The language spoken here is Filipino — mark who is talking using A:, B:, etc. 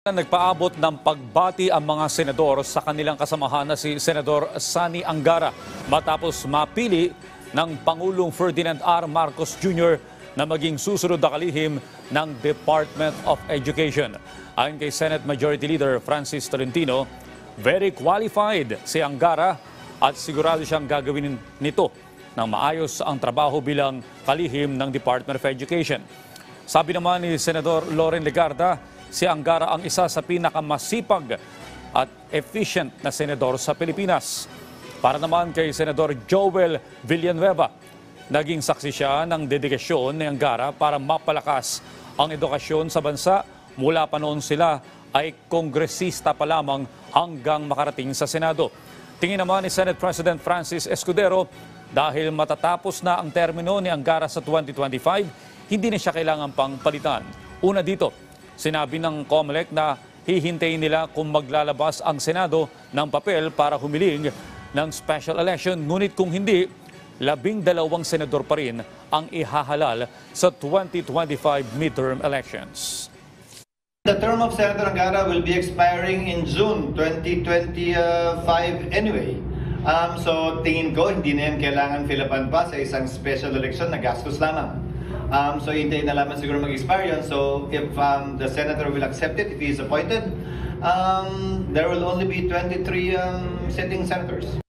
A: Nagpaabot ng pagbati ang mga senador sa kanilang kasamahan na si Senador Sani Angara matapos mapili ng Pangulong Ferdinand R. Marcos Jr. na maging susunod na kalihim ng Department of Education. Ayon kay Senate Majority Leader Francis Tolentino, very qualified si Angara at sigurado siyang gagawin nito ng maayos ang trabaho bilang kalihim ng Department of Education. Sabi naman ni Senador Loren Legarda, si Angara ang isa sa pinakamasipag at efficient na senador sa Pilipinas. Para naman kay Senador Joel Villanueva, naging saksi siya ng dedikasyon ni Angara para mapalakas ang edukasyon sa bansa mula pa noon sila ay kongresista pa lamang hanggang makarating sa Senado. Tingin naman ni Senate President Francis Escudero, dahil matatapos na ang termino ni Angara sa 2025, hindi na siya kailangan pang palitan. Una dito, sinabi ng COMELEC na hihintayin nila kung maglalabas ang Senado ng papel para humiling ng special election. Ngunit kung hindi, 12 senador pa rin ang ihahalal sa 2025 midterm elections.
B: The term of Senator Angara will be expiring in June 2025 anyway. So tingin ko hindi na yan kailangan fill-upan pa sa isang special election na gastos lamang. So hintayin na lamang siguro mag-expire yun. So if the senator will accept it, if he is appointed, there will only be 23 sitting senators.